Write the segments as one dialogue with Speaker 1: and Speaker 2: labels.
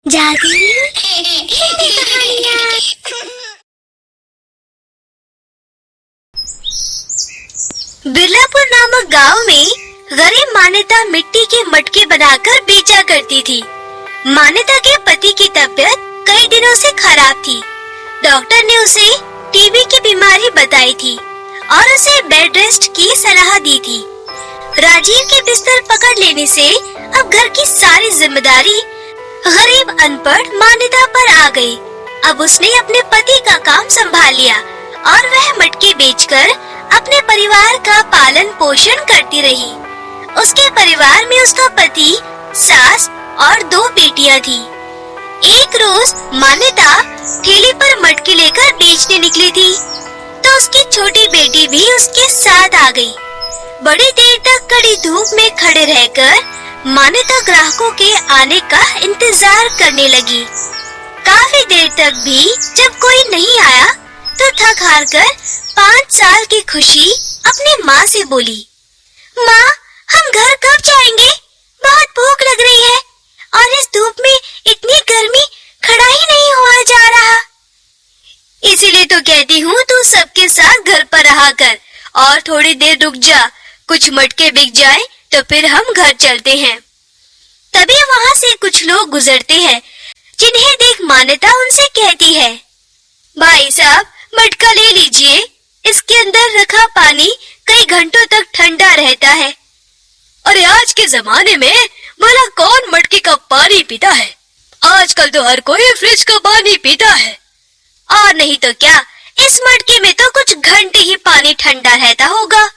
Speaker 1: जादू कहानियाँ। बिरलापुर नामक गांव में गरीब मान्यता मिट्टी के मटके बनाकर बेचा करती थी। मान्यता के पति की तबीयत कई दिनों से खराब थी। डॉक्टर ने उसे टीबी की बीमारी बताई थी और उसे बेड रेस्ट की सलाह दी थी। राजीव के बिस्तर पकड़ लेने से अब घर की सारी जिम्मेदारी गरीब अनपढ़ मान्यता पर आ गई। अब उसने अपने पति का काम संभाल लिया और वह मटके बेचकर अपने परिवार का पालन पोषण करती रही। उसके परिवार में उसका पति, सास और 2 बेटियां थी। एक रोज मान्यता ठेले पर मटके लेकर बेचने निकली थी तो उसकी छोटी बेटी भी उसके साथ आ गई। बड़ी देर तक कड़ी धूप में खड़े रहकर मान्यता ग्राहकों के आने का इंतजार करने लगी। काफी देर तक भी जब कोई नहीं आया तो थक हार कर 5 साल की खुशी अपनी माँ से बोली, माँ, हम घर कब जाएंगे? बहुत भूख लग रही है और इस धूप में इतनी गर्मी खड़ा ही नहीं हुआ जा रहा। इसीलिए तो कहती हूँ तू सबके साथ घर पर रहा कर और थोड़ी देर रुक जा। कुछ मटके बिक जाए तो फिर हम घर चलते हैं। तभी वहाँ से कुछ लोग गुजरते हैं जिन्हें देख मान्यता उनसे कहती है, भाई साहब, मटका ले लीजिए। इसके अंदर रखा पानी कई घंटों तक ठंडा रहता है। अरे आज के जमाने में भला कौन मटके का पानी पीता है? आजकल तो हर कोई फ्रिज का पानी पीता है। और नहीं तो क्या, इस मटके में तो कुछ घंटे ही पानी ठंडा रहता होगा,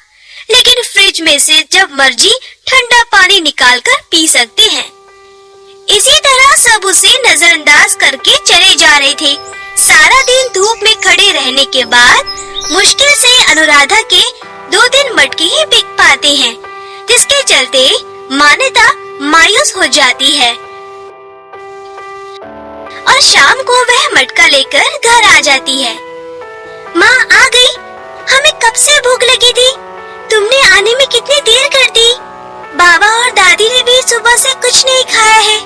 Speaker 1: लेकिन फ्रिज में से जब मर्जी ठंडा पानी निकाल कर पी सकते हैं। इसी तरह सब उसे नजरअंदाज करके चले जा रहे थे। सारा दिन धूप में खड़े रहने के बाद मुश्किल से अनुराधा के 2-3 मटके ही बिक पाते हैं, जिसके चलते मान्यता मायूस हो जाती है और शाम को वह मटका लेकर घर आ जाती है। माँ आ गई, हमें कब से भूख लगी थी। तुमने आने में कितनी देर कर दी। बाबा और दादी ने भी सुबह से कुछ नहीं खाया है।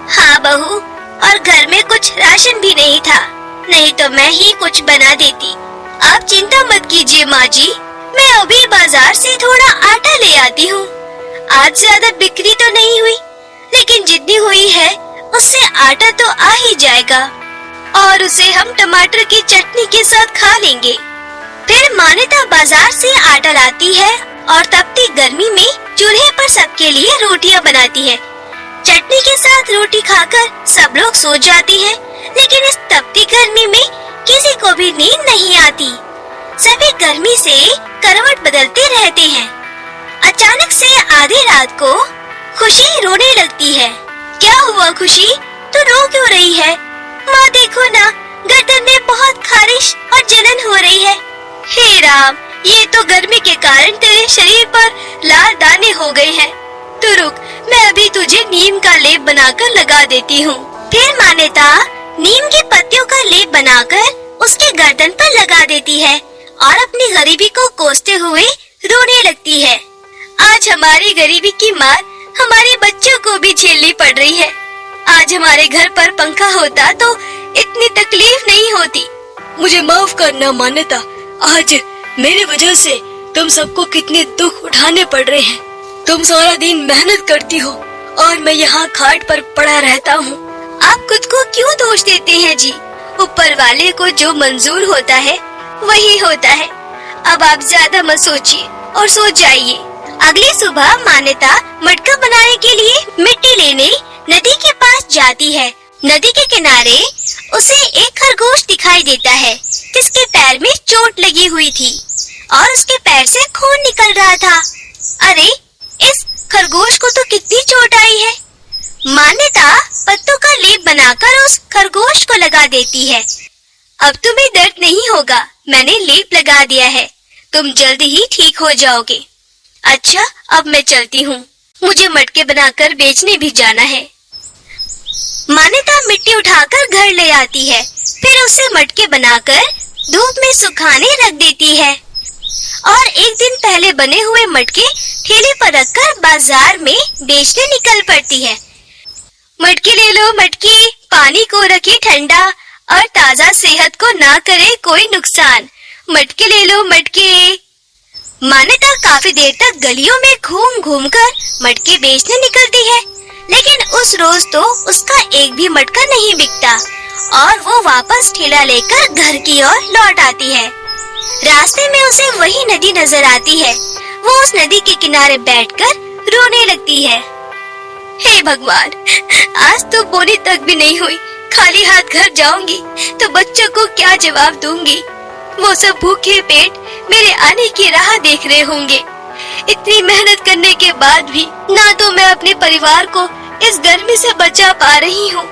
Speaker 1: हाँ बहू, और घर में कुछ राशन भी नहीं था, नहीं तो मैं ही कुछ बना देती। आप चिंता मत कीजिए माँ जी, मैं अभी बाजार से थोड़ा आटा ले आती हूँ। आज ज्यादा बिक्री तो नहीं हुई, लेकिन जितनी हुई है उससे आटा तो आ ही जाएगा और उसे हम टमाटर की चटनी के साथ खा लेंगे। फिर मान्यता बाजार से आटा लाती है और तपती गर्मी में चूल्हे पर सबके लिए रोटियां बनाती है। चटनी के साथ रोटी खाकर सब लोग सो जाते हैं, लेकिन इस तपती गर्मी में किसी को भी नींद नहीं आती। सभी गर्मी से करवट बदलते रहते हैं। अचानक से आधी रात को खुशी रोने लगती है। क्या हुआ खुशी, तू रो क्यों रही है? माँ देखो ना, गर्दन में बहुत खारिश और जलन हो रही है। हे राम, ये तो गर्मी के कारण तेरे शरीर पर लाल दाने हो गए हैं। तू रुक, मैं अभी तुझे नीम का लेप बनाकर लगा देती हूँ। फिर मान्यता नीम की पत्तियों का लेप बनाकर उसके गर्दन पर लगा देती है और अपनी गरीबी को कोसते हुए रोने लगती है। आज हमारी गरीबी की मार हमारे बच्चों को भी झेलनी पड़ रही है। आज हमारे घर पर पंखा होता तो इतनी तकलीफ नहीं होती। मुझे माफ करना मान्यता, आज मेरी वजह से तुम सबको कितने दुख उठाने पड़ रहे हैं। तुम सारा दिन मेहनत करती हो और मैं यहाँ खाट पर पड़ा रहता हूँ। आप खुद को क्यों दोष देते हैं जी? ऊपर वाले को जो मंजूर होता है वही होता है। अब आप ज्यादा मत सोचिए और सो जाइए। अगली सुबह मान्यता मटका बनाने के लिए मिट्टी लेने नदी के पास जाती है। नदी के किनारे उसे एक खरगोश दिखाई देता है जिसके पैर में चोट लगी हुई थी और उसके पैर से खून निकल रहा था। अरे, इस खरगोश को तो कितनी चोट आई है। मान्यता पत्तों का लेप बनाकर उस खरगोश को लगा देती है। अब तुम्हें दर्द नहीं होगा, मैंने लेप लगा दिया है, तुम जल्द ही ठीक हो जाओगे। अच्छा, अब मैं चलती हूँ, मुझे मटके बनाकर बेचने भी जाना है। मान्यता मिट्टी उठाकर घर ले आती है, फिर उसे मटके बनाकर धूप में सुखाने रख देती है और एक दिन पहले बने हुए मटके ठेले पर रखकर बाजार में बेचने निकल पड़ती है। मटके ले लो मटके, पानी को रखे ठंडा और ताजा सेहत को ना करे कोई नुकसान। मटके ले लो मटके। मान्यता काफी देर तक गलियों में घूम घूम कर मटके बेचने निकलती है, लेकिन उस रोज तो उसका एक भी मटका नहीं बिकता और वो वापस ठेला लेकर घर की ओर लौट आती है। रास्ते में उसे वही नदी नजर आती है। वो उस नदी के किनारे बैठकर रोने लगती है। हे भगवान, आज तो बोनी तक भी नहीं हुई, खाली हाथ घर जाऊंगी तो बच्चों को क्या जवाब दूंगी। वो सब भूखे पेट मेरे आने की राह देख रहे होंगे। इतनी मेहनत करने के बाद भी ना तो मैं अपने परिवार को इस गर्मी से बचा पा रही हूँ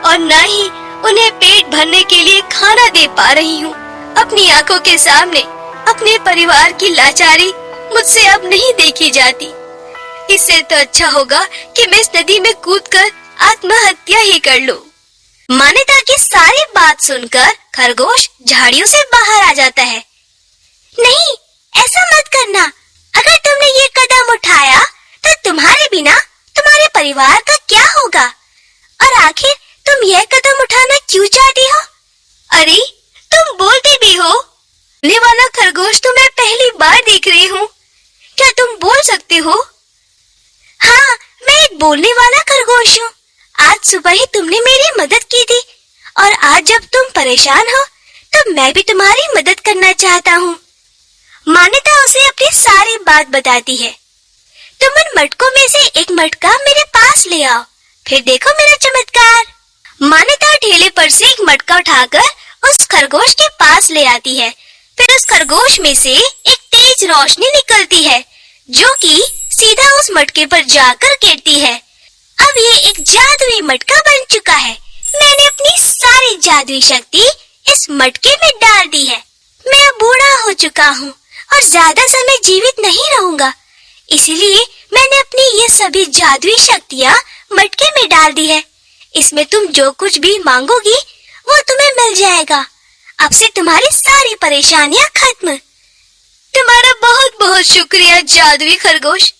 Speaker 1: और ना ही उन्हें पेट भरने के लिए खाना दे पा रही हूँ। अपनी आंखों के सामने अपने परिवार की लाचारी मुझसे अब नहीं देखी जाती। इससे तो अच्छा होगा कि मैं इस नदी में कूदकर आत्महत्या ही कर लूं। मान्यता की सारी बात सुनकर खरगोश झाड़ियों से बाहर आ जाता है। नहीं, ऐसा मत करना। अगर तुमने ये कदम उठाया तो तुम्हारे बिना तुम्हारे परिवार का क्या होगा? और आखिर तुम यह कदम उठाना क्यों चाहती हो? अरे, तुम बोलती भी हो। बोलने वाला खरगोश तो मैं पहली बार देख रही हूँ। क्या तुम बोल सकते हो? हाँ, मैं एक बोलने वाला खरगोश हूँ। आज सुबह ही तुमने मेरी मदद की थी और आज जब तुम परेशान हो तब मैं भी तुम्हारी मदद करना चाहता हूँ। मान्यता उसे अपनी सारी बात बताती है। तुम उन मटकों में से एक मटका मेरे पास ले आओ, फिर देखो मेरा चमत्कार। मान्यता ठेले पर से एक मटका उठाकर उस खरगोश के पास ले आती है। फिर उस खरगोश में से एक तेज रोशनी निकलती है जो कि सीधा उस मटके पर जाकर गिरती है। अब ये एक जादुई मटका बन चुका है। मैंने अपनी सारी जादुई शक्ति इस मटके में डाल दी है। मैं बूढ़ा हो चुका हूँ और ज्यादा समय जीवित नहीं रहूंगा, इसलिए मैंने अपनी ये सभी जादुई शक्तियाँ मटके में डाल दी है। इसमें तुम जो कुछ भी मांगोगी वो तुम्हें मिल जाएगा। अब से तुम्हारी सारी परेशानियाँ खत्म। तुम्हारा बहुत बहुत शुक्रिया जादुई खरगोश।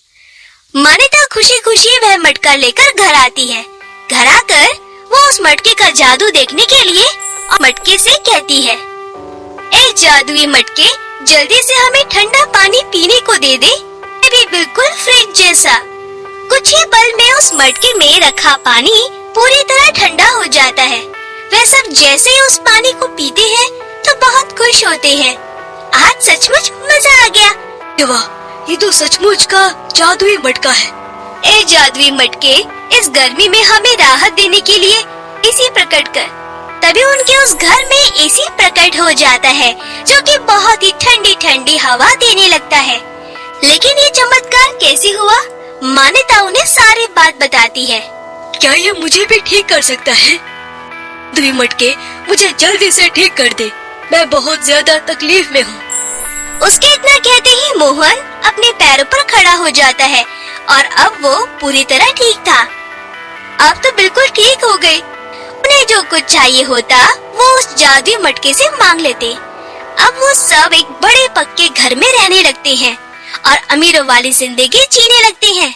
Speaker 1: मान्यता खुशी खुशी वह मटका लेकर घर आती है। घर आकर वो उस मटके का जादू देखने के लिए और मटके से कहती है, ए जादुई मटके, जल्दी से हमें ठंडा पानी पीने को दे दे। ये भी बिल्कुल फ्रिज जैसा। कुछ ही पल में उस मटके में रखा पानी पूरी तरह ठंडा हो जाता है। वह सब जैसे ही उस पानी को पीते हैं तो बहुत खुश होते हैं। आज सचमुच मजा आ गया। वाह, ये तो सचमुच का जादुई मटका है। ए जादुई मटके, इस गर्मी में हमें राहत देने के लिए एसी प्रकट कर। तभी उनके उस घर में एसी प्रकट हो जाता है जो कि बहुत ही ठंडी ठंडी हवा देने लगता है। लेकिन ये चमत्कार कैसे हुआ? मान्यता उन्हें सारी बात बताती है। क्या ये मुझे भी ठीक कर सकता है? जादुई मटके, मुझे जल्दी से ठीक कर दे, मैं बहुत ज्यादा तकलीफ में हूँ। उसके इतना कहते ही मोहन अपने पैरों पर खड़ा हो जाता है और अब वो पूरी तरह ठीक था। अब तो बिल्कुल ठीक हो गए। उन्हें जो कुछ चाहिए होता वो उस जादुई मटके से मांग लेते। अब वो सब एक बड़े पक्के घर में रहने लगते हैं और अमीरों वाली जिंदगी जीने लगते हैं।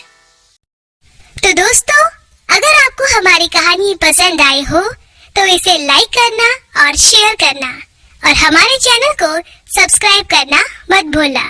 Speaker 2: तो दोस्तों, अगर आपको हमारी कहानी पसंद आई हो तो इसे लाइक करना और शेयर करना और हमारे चैनल को सब्सक्राइब करना मत भूलना।